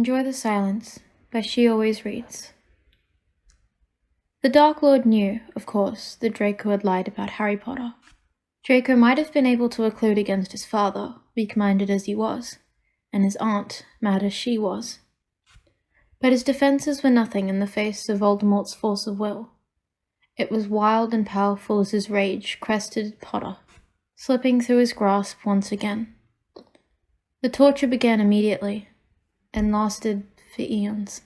Enjoy the Silence, but she always reads. The Dark Lord knew, of course, that Draco had lied about Harry Potter. Draco might have been able to occlude against his father, weak-minded as he was, and his aunt, mad as she was. But his defenses were nothing in the face of Voldemort's force of will. It was wild and powerful as his rage crested Potter, slipping through his grasp once again. The torture began immediately, and lasted for eons.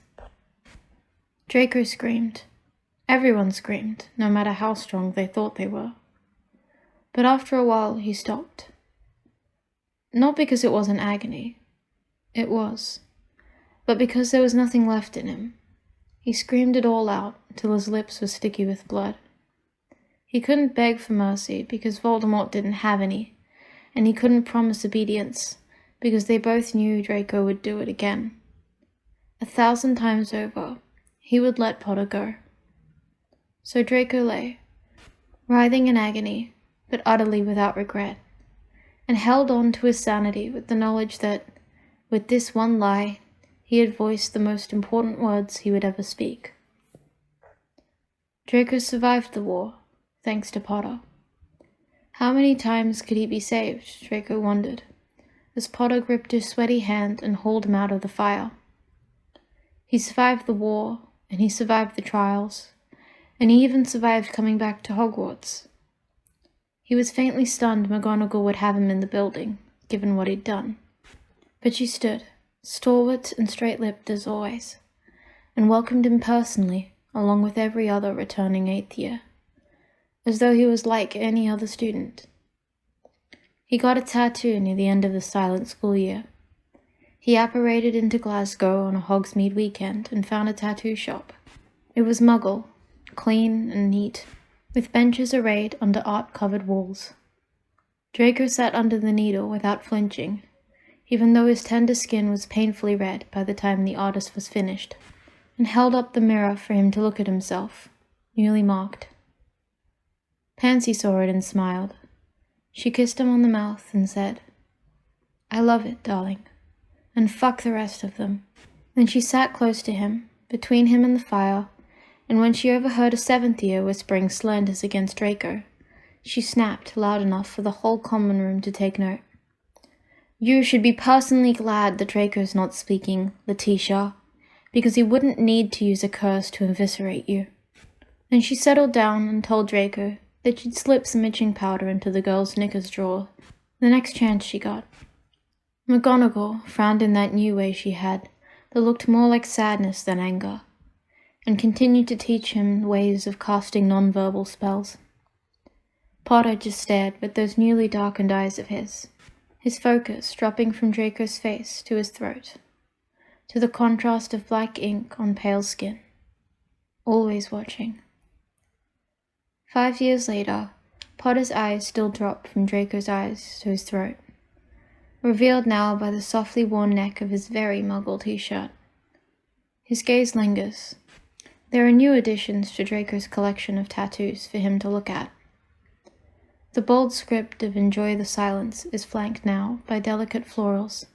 Draco screamed. Everyone screamed, no matter how strong they thought they were. But after a while he stopped. Not because it wasn't agony. It was. But because there was nothing left in him. He screamed it all out till his lips were sticky with blood. He couldn't beg for mercy because Voldemort didn't have any, and he couldn't promise obedience because they both knew Draco would do it again. 1,000 times over, he would let Potter go. So Draco lay, writhing in agony, but utterly without regret, and held on to his sanity with the knowledge that, with this one lie, he had voiced the most important words he would ever speak. Draco survived the war, thanks to Potter. How many times could he be saved, Draco wondered, as Potter gripped his sweaty hand and hauled him out of the fire. He survived the war, and he survived the trials, and he even survived coming back to Hogwarts. He was faintly stunned McGonagall would have him in the building, given what he'd done. But she stood, stalwart and straight-lipped as always, and welcomed him personally, along with every other returning 8th year, as though he was like any other student. He got a tattoo near the end of the silent school year. He apparated into Glasgow on a Hogsmeade weekend and found a tattoo shop. It was Muggle, clean and neat, with benches arrayed under art-covered walls. Draco sat under the needle without flinching, even though his tender skin was painfully red by the time the artist was finished, and held up the mirror for him to look at himself, newly marked. Pansy saw it and smiled. She kissed him on the mouth and said, "I love it, darling. And fuck the rest of them." Then she sat close to him, between him and the fire, and when she overheard a 7th year whispering slanders against Draco, she snapped loud enough for the whole common room to take note. "You should be personally glad that Draco's not speaking, Letitia, because he wouldn't need to use a curse to eviscerate you." Then she settled down and told Draco that she'd slip some itching powder into the girl's knickers drawer the next chance she got. McGonagall frowned in that new way she had that looked more like sadness than anger, and continued to teach him ways of casting non-verbal spells. Potter just stared with those newly darkened eyes of his focus dropping from Draco's face to his throat, to the contrast of black ink on pale skin, always watching. 5 years later, Potter's eyes still dropped from Draco's eyes to his throat, revealed now by the softly worn neck of his very Muggle t-shirt. His gaze lingers. There are new additions to Draco's collection of tattoos for him to look at. The bold script of "Enjoy the Silence" is flanked now by delicate florals,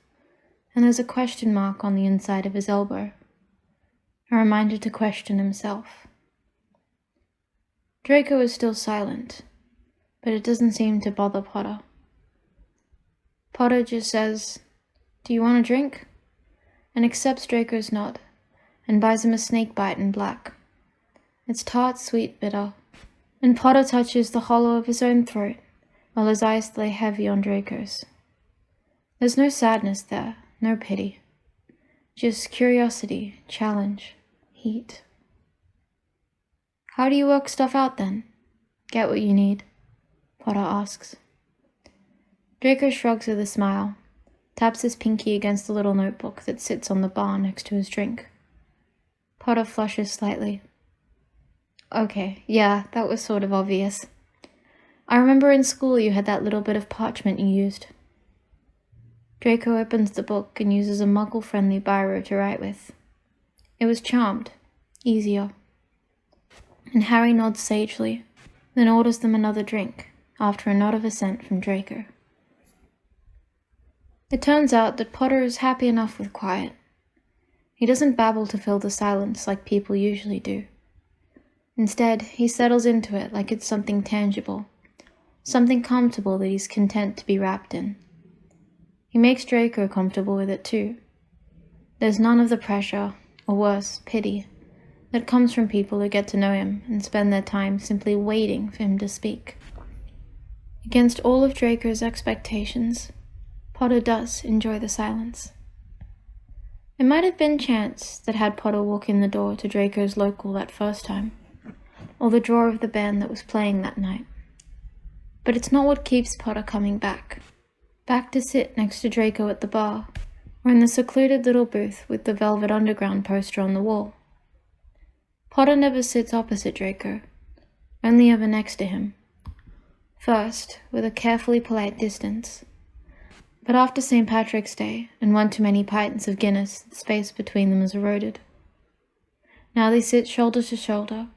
and there's a question mark on the inside of his elbow, a reminder to question himself. Draco is still silent, but it doesn't seem to bother Potter. Potter just says, "Do you want a drink?" and accepts Draco's nod, and buys him a snake bite in black. It's tart, sweet, bitter, and Potter touches the hollow of his own throat, while his eyes lay heavy on Draco's. There's no sadness there, no pity. Just curiosity, challenge, heat. "How do you work stuff out then? Get what you need?" Potter asks. Draco shrugs with a smile, taps his pinky against the little notebook that sits on the bar next to his drink. Potter flushes slightly. "Okay, yeah, that was sort of obvious. I remember in school you had that little bit of parchment you used." Draco opens the book and uses a Muggle-friendly biro to write with. It was charmed, easier. And Harry nods sagely, then orders them another drink, after a nod of assent from Draco. It turns out that Potter is happy enough with quiet. He doesn't babble to fill the silence like people usually do. Instead, he settles into it like it's something tangible, something comfortable that he's content to be wrapped in. He makes Draco comfortable with it too. There's none of the pressure, or worse, pity, that comes from people who get to know him and spend their time simply waiting for him to speak. Against all of Draco's expectations, Potter does enjoy the silence. It might have been chance that had Potter walk in the door to Draco's local that first time, or the draw of the band that was playing that night. But it's not what keeps Potter coming back to sit next to Draco at the bar, or in the secluded little booth with the Velvet Underground poster on the wall. Potter never sits opposite Draco, only ever next to him. First, with a carefully polite distance. But after St. Patrick's Day and one too many pints of Guinness, the space between them is eroded. Now they sit shoulder to shoulder,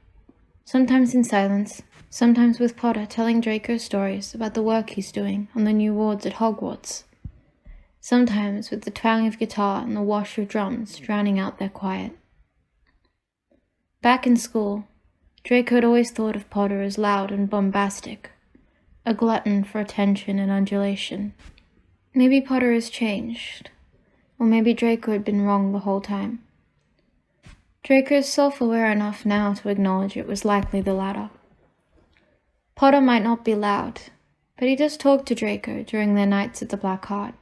sometimes in silence, sometimes with Potter telling Draco stories about the work he's doing on the new wards at Hogwarts, sometimes with the twang of guitar and the wash of drums drowning out their quiet. Back in school, Draco had always thought of Potter as loud and bombastic, a glutton for attention and undulation. Maybe Potter has changed, or maybe Draco had been wrong the whole time. Draco is self-aware enough now to acknowledge it was likely the latter. Potter might not be loud, but he does talk to Draco during their nights at the Black Heart.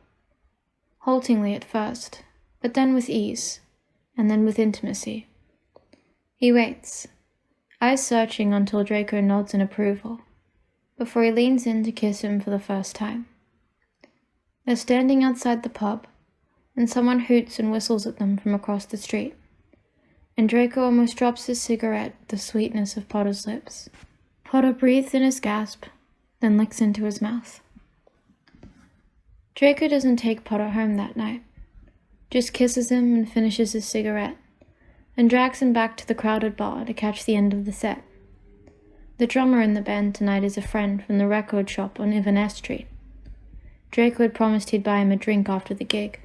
Haltingly at first, but then with ease, and then with intimacy. He waits, eyes searching until Draco nods in approval, before he leans in to kiss him for the first time. They're standing outside the pub, and someone hoots and whistles at them from across the street, and Draco almost drops his cigarette with the sweetness of Potter's lips. Potter breathes in his gasp, then licks into his mouth. Draco doesn't take Potter home that night, just kisses him and finishes his cigarette, and drags him back to the crowded bar to catch the end of the set. The drummer in the band tonight is a friend from the record shop on Inverness Street. Draco had promised he'd buy him a drink after the gig,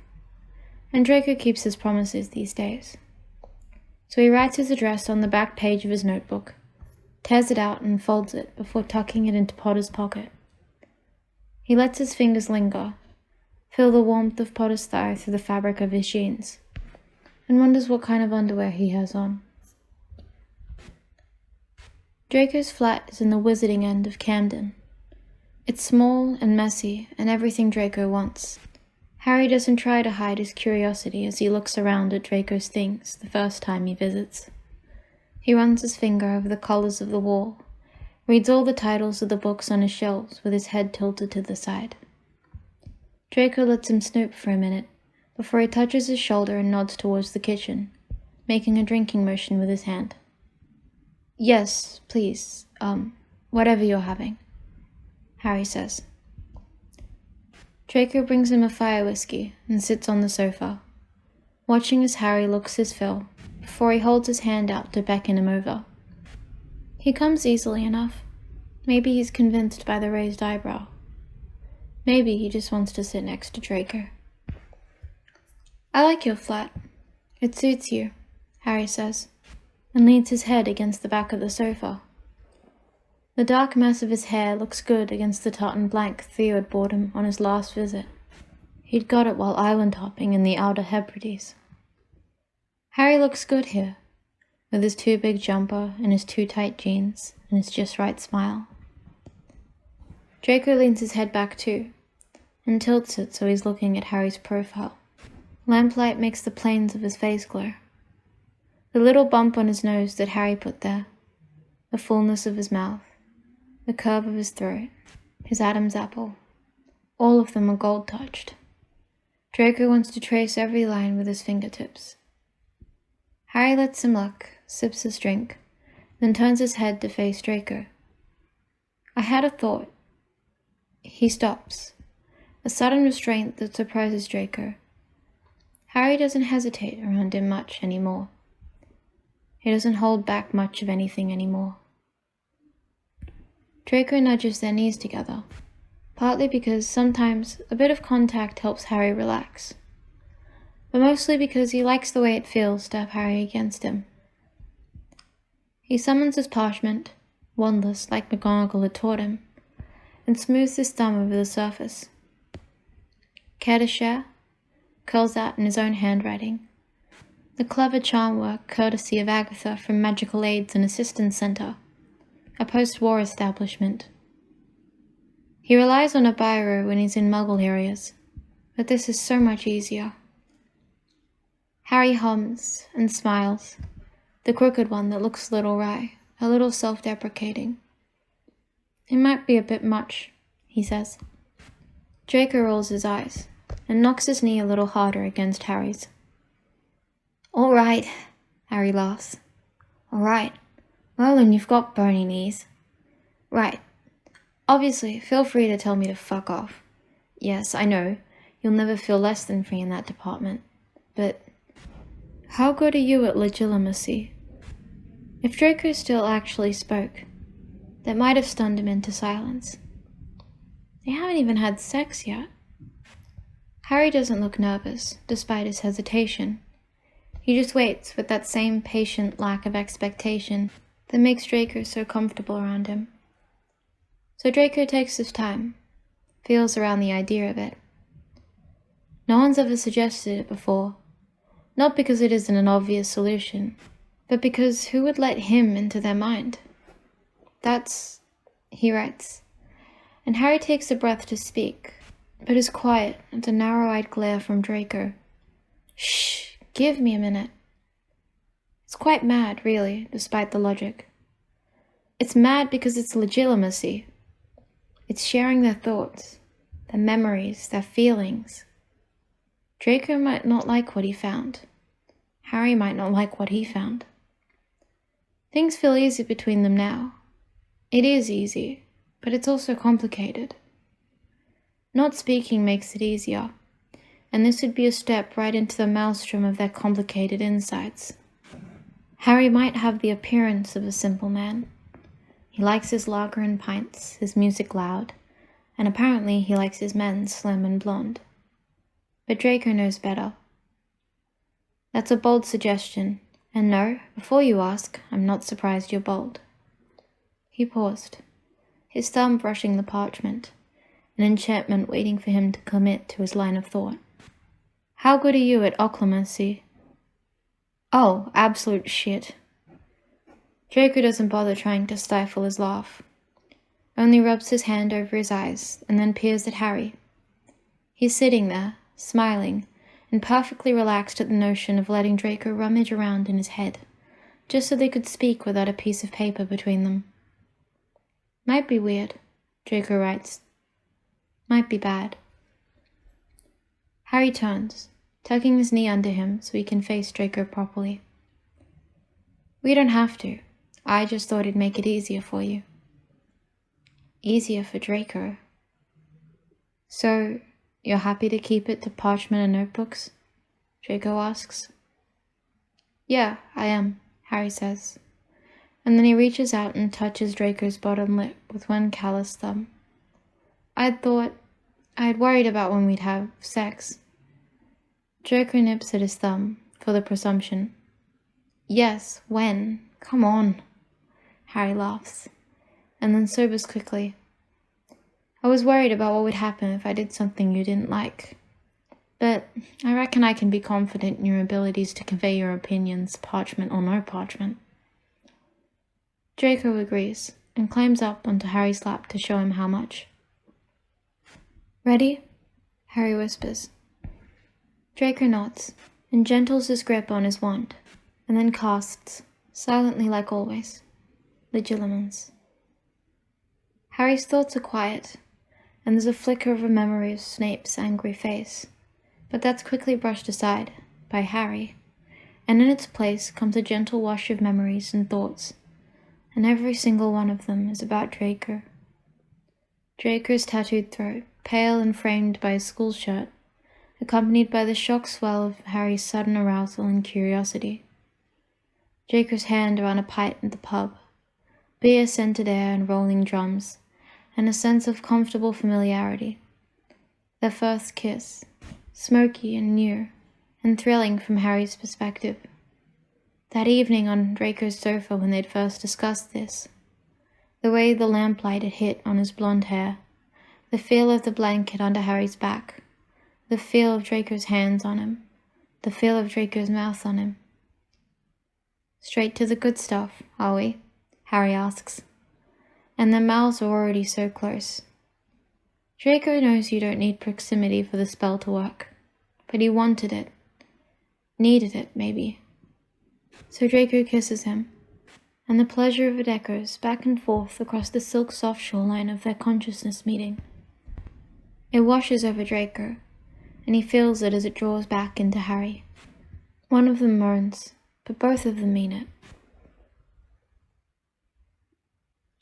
and Draco keeps his promises these days. So he writes his address on the back page of his notebook, tears it out and folds it before tucking it into Potter's pocket. He lets his fingers linger, feel the warmth of Potter's thigh through the fabric of his jeans, and wonders what kind of underwear he has on. Draco's flat is in the wizarding end of Camden. It's small and messy and everything Draco wants. Harry doesn't try to hide his curiosity as he looks around at Draco's things the first time he visits. He runs his finger over the colours of the wall, reads all the titles of the books on his shelves with his head tilted to the side. Draco lets him snoop for a minute before he touches his shoulder and nods towards the kitchen, making a drinking motion with his hand. "Yes, please, whatever you're having," Harry says. Draco brings him a fire whiskey and sits on the sofa, watching as Harry looks his fill before he holds his hand out to beckon him over. He comes easily enough. Maybe he's convinced by the raised eyebrow. Maybe he just wants to sit next to Draco. "I like your flat. It suits you," Harry says, and leans his head against the back of the sofa. The dark mass of his hair looks good against the tartan blank Theo had bought him on his last visit. He'd got it while island hopping in the Outer Hebrides. Harry looks good here, with his too big jumper and his too tight jeans and his just right smile. Draco leans his head back too, and tilts it so he's looking at Harry's profile. Lamplight makes the planes of his face glow. The little bump on his nose that Harry put there, the fullness of his mouth, the curve of his throat, his Adam's apple, all of them are gold-touched. Draco wants to trace every line with his fingertips. Harry lets him look, sips his drink, then turns his head to face Draco. "I had a thought." He stops, a sudden restraint that surprises Draco. Harry doesn't hesitate around him much anymore. He doesn't hold back much of anything anymore. Draco nudges their knees together, partly because sometimes a bit of contact helps Harry relax. but mostly because he likes the way it feels to have Harry against him. He summons his parchment, wandless like McGonagall had taught him, and smooths his thumb over the surface. Care to share? Curls out in his own handwriting. The clever charm work courtesy of Agatha from Magical Aids and Assistance Center, a post-war establishment. He relies on a biro when he's in Muggle areas, but this is so much easier. Harry hums and smiles, the crooked one that looks a little wry, a little self-deprecating. It might be a bit much, he says. Draco rolls his eyes and knocks his knee a little harder against Harry's. All right, Harry laughs. All right. Well, and you've got bony knees. Right. Obviously, feel free to tell me to fuck off. Yes, I know, you'll never feel less than free in that department. But how good are you at legitimacy? If Draco still actually spoke, that might have stunned him into silence. They haven't even had sex yet. Harry doesn't look nervous, despite his hesitation. He just waits with that same patient lack of expectation that makes Draco so comfortable around him. So Draco takes his time, feels around the idea of it. No one's ever suggested it before, not because it isn't an obvious solution, but because who would let him into their mind? That's, he writes, and Harry takes a breath to speak, but is quiet at the narrow-eyed glare from Draco. Shh, give me a minute. It's quite mad, really, despite the logic. It's mad because it's legitimacy. It's sharing their thoughts, their memories, their feelings. Draco might not like what he found. Harry might not like what he found. Things feel easy between them now. It is easy, but it's also complicated. Not speaking makes it easier, and this would be a step right into the maelstrom of their complicated insides. Harry might have the appearance of a simple man. He likes his lager and pints, his music loud, and apparently he likes his men slim and blonde. But Draco knows better. That's a bold suggestion, and no, before you ask, I'm not surprised you're bold. He paused, his thumb brushing the parchment, an enchantment waiting for him to commit to his line of thought. How good are you at occlumency? Oh, absolute shit. Draco doesn't bother trying to stifle his laugh, only rubs his hand over his eyes and then peers at Harry. He's sitting there, smiling, and perfectly relaxed at the notion of letting Draco rummage around in his head, just so they could speak without a piece of paper between them. Might be weird, Draco writes. Might be bad. Harry turns, tucking his knee under him so he can face Draco properly. We don't have to. I just thought it'd make it easier for you. Easier for Draco. So, you're happy to keep it to parchment and notebooks? Draco asks. Yeah, I am, Harry says, and then he reaches out and touches Draco's bottom lip with one callous thumb. I had worried about when we'd have sex. Draco nips at his thumb, for the presumption. Yes, when? Come on. Harry laughs, and then sobers quickly. I was worried about what would happen if I did something you didn't like. But I reckon I can be confident in your abilities to convey your opinions, parchment or no parchment. Draco agrees, and climbs up onto Harry's lap to show him how much. Ready? Harry whispers. Draco nods, and gentles his grip on his wand, and then casts, silently like always, Legilimens. Harry's thoughts are quiet, and there's a flicker of a memory of Snape's angry face, but that's quickly brushed aside by Harry, and in its place comes a gentle wash of memories and thoughts, and every single one of them is about Draco. Draco's tattooed throat, pale and framed by his school shirt, accompanied by the shock swell of Harry's sudden arousal and curiosity. Draco's hand around a pipe at the pub, beer-scented air and rolling drums, and a sense of comfortable familiarity. Their first kiss, smoky and new, and thrilling from Harry's perspective. That evening on Draco's sofa when they'd first discussed this, the way the lamplight had hit on his blonde hair, the feel of the blanket under Harry's back, the feel of Draco's hands on him, the feel of Draco's mouth on him. "Straight to the good stuff, are we?" Harry asks. And their mouths are already so close. Draco knows you don't need proximity for the spell to work, but he wanted it. Needed it, maybe. So Draco kisses him, and the pleasure of it echoes back and forth across the silk-soft shoreline of their consciousness meeting. It washes over Draco, and he feels it as it draws back into Harry. One of them moans, but both of them mean it.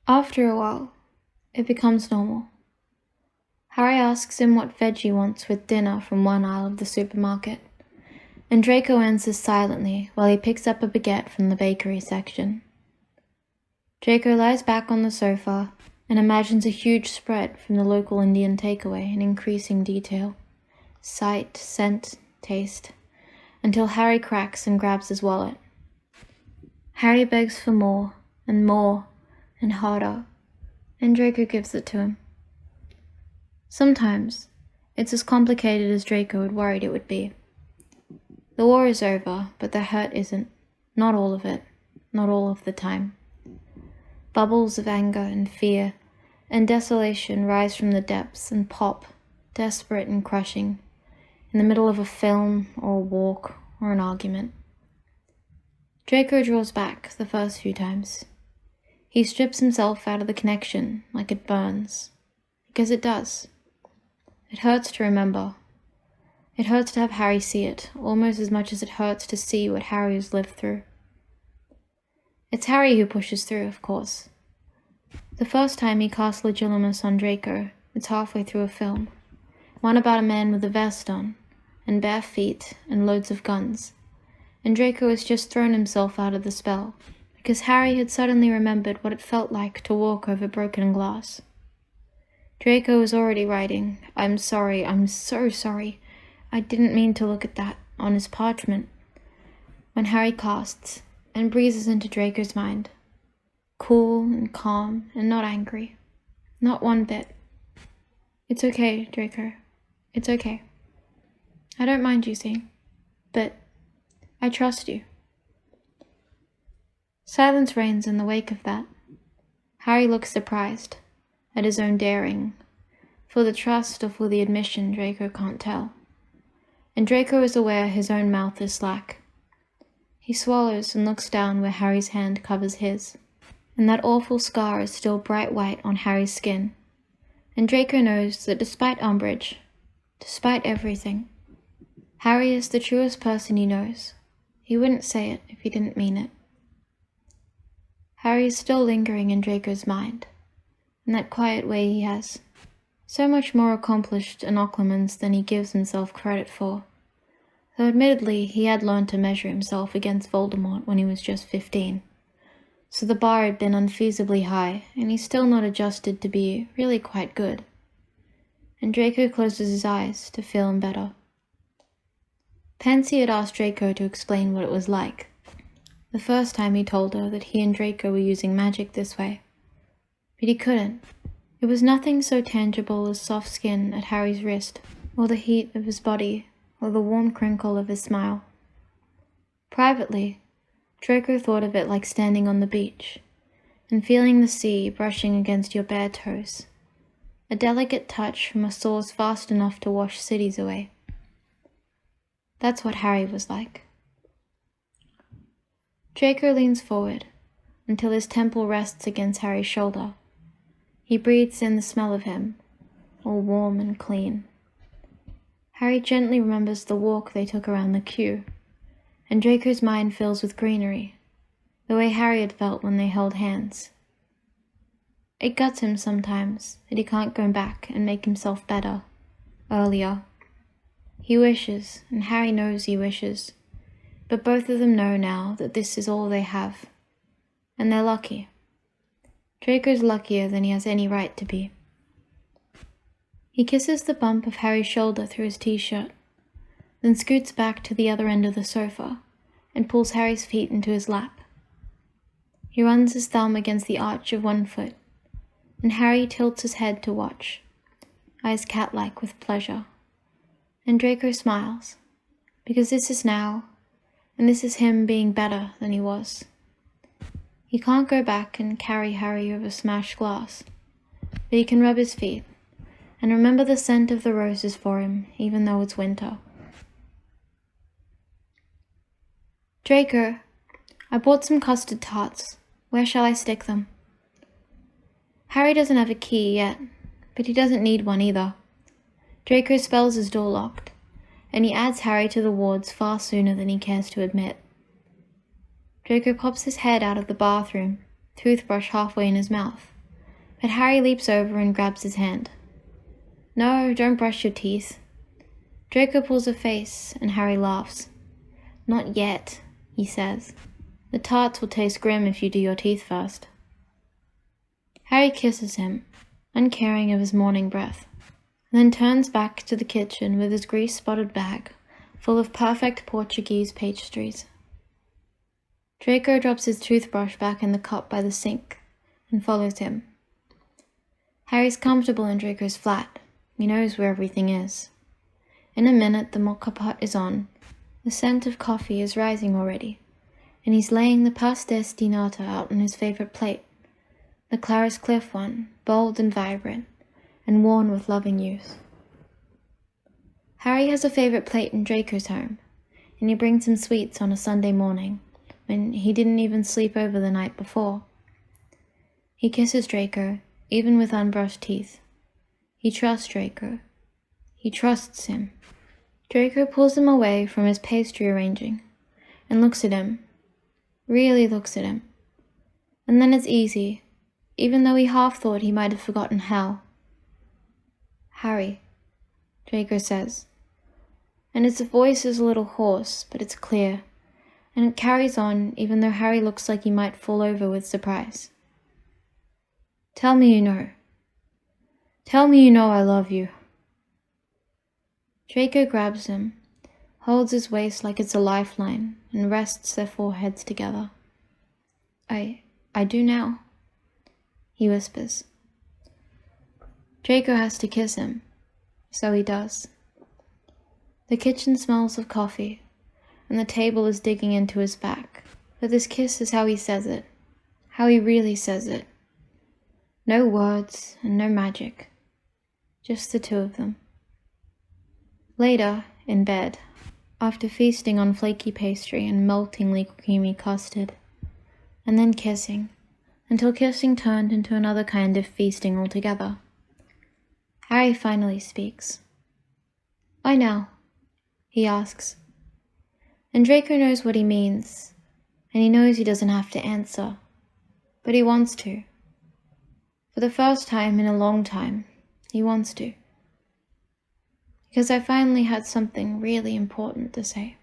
After a while, it becomes normal. Harry asks him what veg he wants with dinner from one aisle of the supermarket, and Draco answers silently while he picks up a baguette from the bakery section. Draco lies back on the sofa and imagines a huge spread from the local Indian takeaway in increasing detail. Sight, scent, taste, until Harry cracks and grabs his wallet. Harry begs for more, and harder, and Draco gives it to him. Sometimes, it's as complicated as Draco had worried it would be. The war is over, but the hurt isn't. Not all of it. Not all of the time. Bubbles of anger and fear and desolation rise from the depths and pop, desperate and crushing, in the middle of a film or a walk or an argument. Draco draws back the first few times. He strips himself out of the connection like it burns. Because it does. It hurts to remember. It hurts to have Harry see it, almost as much as it hurts to see what Harry has lived through. It's Harry who pushes through, of course. The first time he casts Legilimens on Draco, it's halfway through a film. One about a man with a vest on, and bare feet, and loads of guns. And Draco has just thrown himself out of the spell, because Harry had suddenly remembered what it felt like to walk over broken glass. Draco was already writing, "I'm sorry, I'm so sorry. I didn't mean to look at that," on his parchment, when Harry casts and breezes into Draco's mind. Cool and calm and not angry. Not one bit. "It's okay, Draco. It's okay. I don't mind you seeing, but I trust you." Silence reigns in the wake of that. Harry looks surprised at his own daring, for the trust or for the admission Draco can't tell. And Draco is aware his own mouth is slack. He swallows and looks down where Harry's hand covers his, and that awful scar is still bright white on Harry's skin. And Draco knows that despite Umbridge, despite everything, Harry is the truest person he knows. He wouldn't say it if he didn't mean it. Harry is still lingering in Draco's mind, in that quiet way he has. So much more accomplished in Legilimens than he gives himself credit for, though admittedly he had learned to measure himself against Voldemort when he was just 15. So the bar had been unfeasibly high, and he's still not adjusted to be really quite good. And Draco closes his eyes to feel him better. Pansy had asked Draco to explain what it was like, the first time he told her that he and Draco were using magic this way. But he couldn't. It was nothing so tangible as soft skin at Harry's wrist, or the heat of his body, or the warm crinkle of his smile. Privately, Draco thought of it like standing on the beach, and feeling the sea brushing against your bare toes, a delicate touch from a source vast enough to wash cities away. That's what Harry was like. Draco leans forward, until his temple rests against Harry's shoulder. He breathes in the smell of him, all warm and clean. Harry gently remembers the walk they took around the queue, and Draco's mind fills with greenery, the way Harry had felt when they held hands. It guts him sometimes that he can't go back and make himself better, earlier. He wishes, and Harry knows he wishes, but both of them know now that this is all they have, and they're lucky. Draco's luckier than he has any right to be. He kisses the bump of Harry's shoulder through his t-shirt, then scoots back to the other end of the sofa and pulls Harry's feet into his lap. He runs his thumb against the arch of one foot, and Harry tilts his head to watch, eyes cat-like with pleasure. And Draco smiles, because this is now, and this is him being better than he was. He can't go back and carry Harry over smashed glass, but he can rub his feet, and remember the scent of the roses for him, even though it's winter. Draco, I bought some custard tarts. Where shall I stick them? Harry doesn't have a key yet, but he doesn't need one either. Draco spells his door locked, and he adds Harry to the wards far sooner than he cares to admit. Draco pops his head out of the bathroom, toothbrush halfway in his mouth, but Harry leaps over and grabs his hand. No, don't brush your teeth. Draco pulls a face, and Harry laughs. Not yet, he says. The tarts will taste grim if you do your teeth first. Harry kisses him, uncaring of his morning breath, and then turns back to the kitchen with his grease-spotted bag full of perfect Portuguese pastries. Draco drops his toothbrush back in the cup by the sink and follows him. Harry's comfortable in Draco's flat. He knows where everything is. In a minute, the mocha pot is on. The scent of coffee is rising already, and he's laying the pastéis de nata out on his favorite plate, the Clarice Cliff one, bold and vibrant, and worn with loving use. Harry has a favorite plate in Draco's home, and he brings him sweets on a Sunday morning, when he didn't even sleep over the night before. He kisses Draco, even with unbrushed teeth. He trusts Draco. He trusts him. Draco pulls him away from his pastry arranging and looks at him, really looks at him. And then it's easy, even though he half thought he might have forgotten how. Harry, Draco says, and his voice is a little hoarse, but it's clear, and it carries on even though Harry looks like he might fall over with surprise. Tell me you know. Tell me you know I love you. Draco grabs him, holds his waist like it's a lifeline, and rests their foreheads together. I do now, he whispers. Draco has to kiss him, so he does. The kitchen smells of coffee, and the table is digging into his back, but this kiss is how he says it, how he really says it. No words and no magic, just the two of them. Later, in bed, after feasting on flaky pastry and meltingly creamy custard, and then kissing, until kissing turned into another kind of feasting altogether, Harry finally speaks. Why now? He asks. And Draco knows what he means, and he knows he doesn't have to answer, but he wants to. For the first time in a long time, he wants to. Because I finally had something really important to say.